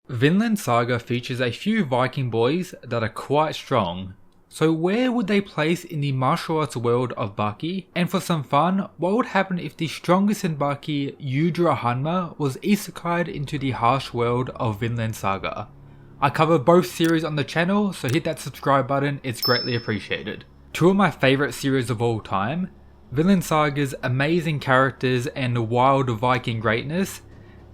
Vinland Saga features a few Viking boys that are quite strong. So where would they place in the martial arts world of Baki? And for some fun, what would happen if the strongest in Baki, Yudra Hanma, was isekai'd into the harsh world of Vinland Saga? I cover both series on the channel, so hit that subscribe button, it's greatly appreciated. Two of my favourite series of all time, Vinland Saga's amazing characters and wild Viking greatness,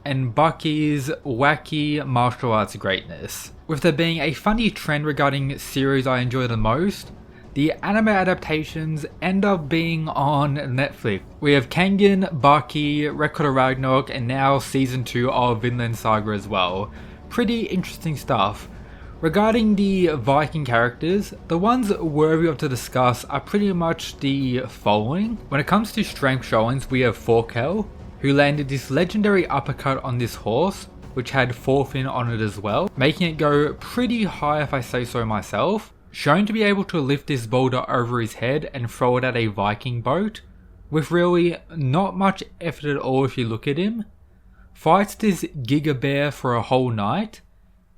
and Baki's wacky martial arts greatness. With there being a funny trend regarding series I enjoy the most, the anime adaptations end up being on Netflix. We have Kengan, Baki, Record of Ragnarok, and now season 2 of Vinland Saga as well. Pretty interesting stuff. Regarding the Viking characters, the ones worthy of to discuss are pretty much the following. When it comes to strength showings, we have Thorkel, who landed this legendary uppercut on this horse, which had Thorfinn on it as well, making it go pretty high if I say so myself. Shown to be able to lift this boulder over his head and throw it at a Viking boat, with really not much effort at all if you look at him. Fights this Giga Bear for a whole night.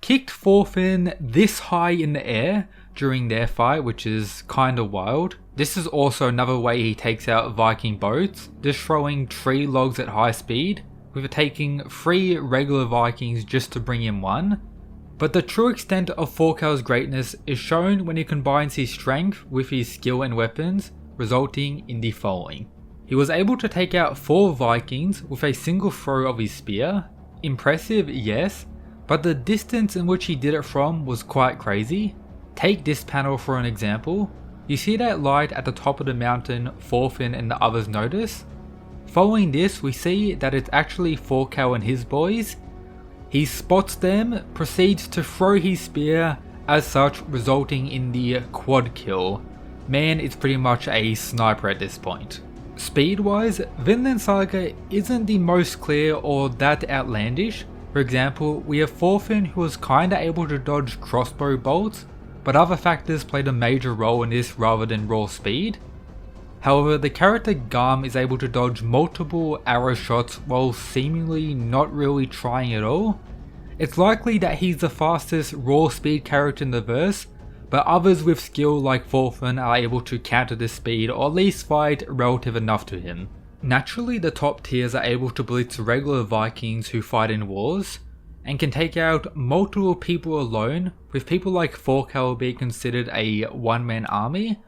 Kicked Thorfinn this high in the air during their fight, which is kinda wild. This is also another way he takes out Viking boats, just throwing tree logs at high speed, with it taking 3 regular Vikings just to bring in one. But the true extent of Thorkel's greatness is shown when he combines his strength with his skill and weapons, resulting in the following. He was able to take out 4 Vikings with a single throw of his spear. Impressive, yes, but the distance in which he did it from was quite crazy. Take this panel for an example. You see that light at the top of the mountain Thorfinn and the others notice? Following this, we see that it's actually Thorkel and his boys. He spots them, proceeds to throw his spear, as such resulting in the quad kill. Man is pretty much a sniper at this point. Speed wise, Vinland Saga isn't the most clear or that outlandish. For example, we have Thorfinn who was kinda able to dodge crossbow bolts, but other factors played a major role in this rather than raw speed. However, the character Garm is able to dodge multiple arrow shots while seemingly not really trying at all. It's likely that he's the fastest raw speed character in the verse, but others with skill like Thorfinn are able to counter this speed or at least fight relative enough to him. Naturally, the top tiers are able to blitz regular Vikings who fight in wars, and can take out multiple people alone, with people like Thorkel being considered a one-man army.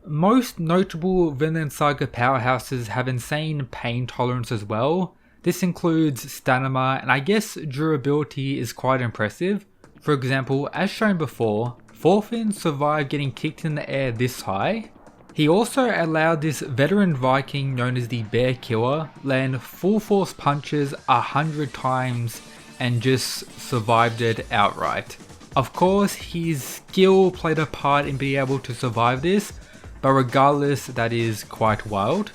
Most notable Vinland Saga powerhouses have insane pain tolerance as well. This includes stamina, and I guess durability is quite impressive. For example, as shown before, Thorfinn survived getting kicked in the air this high. He also allowed this veteran Viking known as the Bear Killer land full force punches 100 times and just survived it outright. Of course, his skill played a part in being able to survive this, but regardless, that is quite wild.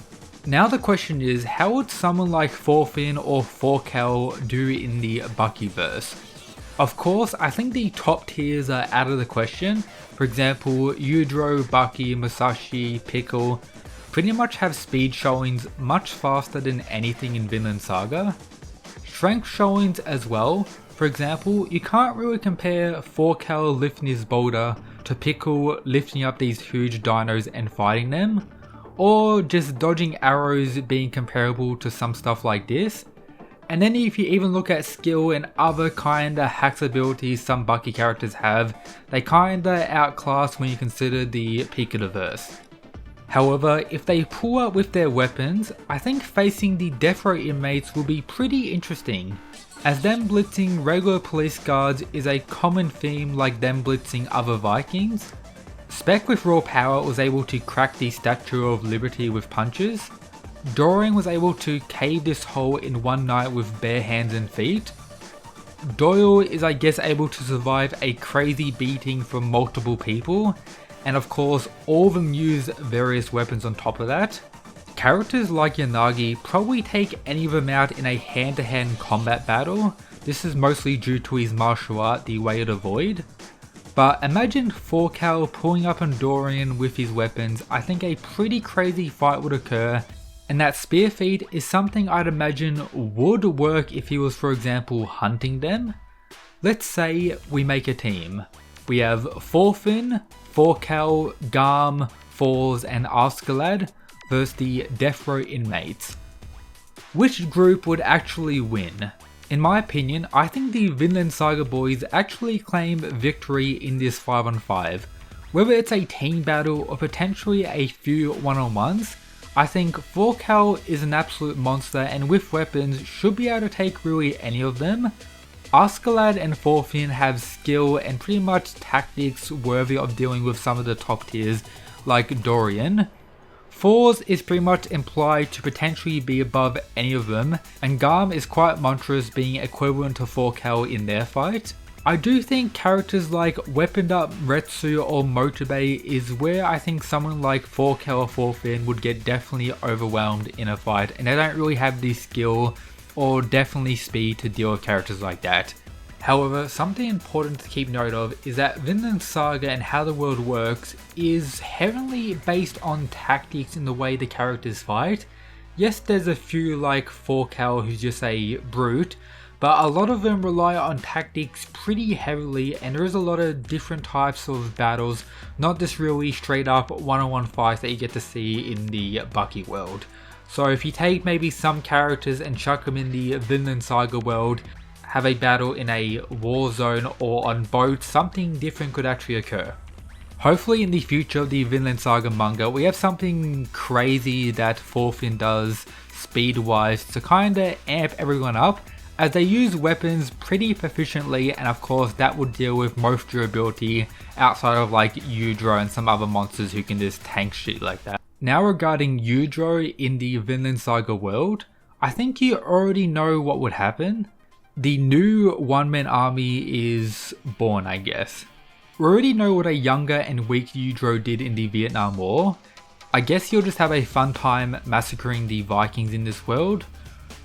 Now the question is, how would someone like Thorfinn or Thorkel do in the Bakiverse? Of course, I think the top tiers are out of the question. For example, Yudro, Baki, Musashi, Pickle pretty much have speed showings much faster than anything in Vinland Saga. Strength showings as well. For example, you can't really compare Thorkel lifting his boulder to Pickle lifting up these huge dinos and fighting them, or just dodging arrows being comparable to some stuff like this. And then if you even look at skill and other kinda hacks abilities some Baki characters have, they kinda outclass when you consider the peak of the verse. However, if they pull up with their weapons, I think facing the death row inmates will be pretty interesting, as them blitzing regular police guards is a common theme like them blitzing other Vikings. Spec with raw power was able to crack the Statue of Liberty with punches. Dorian was able to cave this hole in one night with bare hands and feet. Doyle is I guess able to survive a crazy beating from multiple people, and of course all of them use various weapons on top of that. Characters like Yanagi probably take any of them out in a hand-to-hand combat battle. This is mostly due to his martial art, the Way of the Void. But imagine Thorkel pulling up on Dorian with his weapons. I think a pretty crazy fight would occur, and that spear feed is something I'd imagine would work if he was, for example, hunting them. Let's say we make a team. We have Thorfinn, Thorkel, Garm, Thors and Askeladd versus the Death Row inmates. Which group would actually win? In my opinion, I think the Vinland Saga boys actually claim victory in this 5-on-5. Whether it's a team battle or potentially a few one-on-ones, I think Thorkel is an absolute monster and with weapons should be able to take really any of them. Askeladd and Thorfinn have skill and pretty much tactics worthy of dealing with some of the top tiers like Dorian. Thors is pretty much implied to potentially be above any of them, and Garm is quite monstrous being equivalent to Thorkel in their fight. I do think characters like Weaponed Up Retsu or Motobe is where I think someone like Thorkel or Thorfinn would get definitely overwhelmed in a fight, and they don't really have the skill or definitely speed to deal with characters like that. However, something important to keep note of is that Vinland Saga and how the world works is heavily based on tactics in the way the characters fight. Yes, there's a few like Thorkel who's just a brute, but a lot of them rely on tactics pretty heavily, and there is a lot of different types of battles, not just really straight up one-on-one fights that you get to see in the Baki world. So if you take maybe some characters and chuck them in the Vinland Saga world, have a battle in a war zone or on boats, something different could actually occur. Hopefully in the future of the Vinland Saga manga, we have something crazy that Thorfinn does speed wise to kinda amp everyone up, as they use weapons pretty proficiently, and of course that would deal with most durability outside of like Udro and some other monsters who can just tank shit like that. Now regarding Udro in the Vinland Saga world, I think you already know what would happen. The new one-man army is born, I guess. We already know what a younger and weak Udro did in the Vietnam War. I guess he'll just have a fun time massacring the Vikings in this world.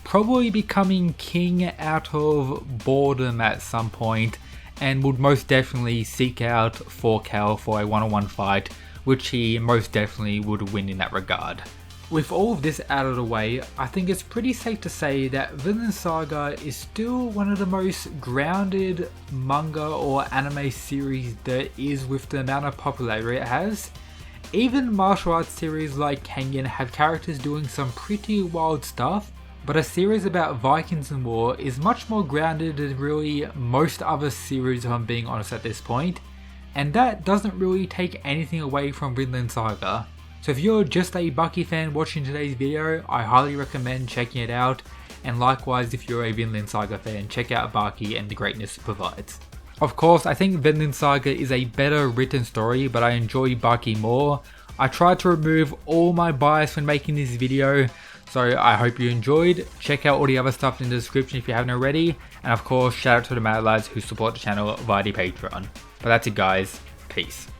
Probably becoming king out of boredom at some point, and would most definitely seek out Thorkel for a one-on-one fight, which he most definitely would win in that regard. With all of this out of the way, I think it's pretty safe to say that Vinland Saga is still one of the most grounded manga or anime series there is with the amount of popularity it has. Even martial arts series like Kengan have characters doing some pretty wild stuff, but a series about Vikings and war is much more grounded than really most other series if I'm being honest at this point, and that doesn't really take anything away from Vinland Saga. So if you're just a Baki fan watching today's video, I highly recommend checking it out, and likewise if you're a Vinland Saga fan, check out Baki and the greatness it provides. Of course, I think Vinland Saga is a better written story, but I enjoy Baki more. I tried to remove all my bias when making this video, so I hope you enjoyed. Check out all the other stuff in the description if you haven't already, and of course shout out to the Mad Lads who support the channel via the Patreon. But that's it guys, peace.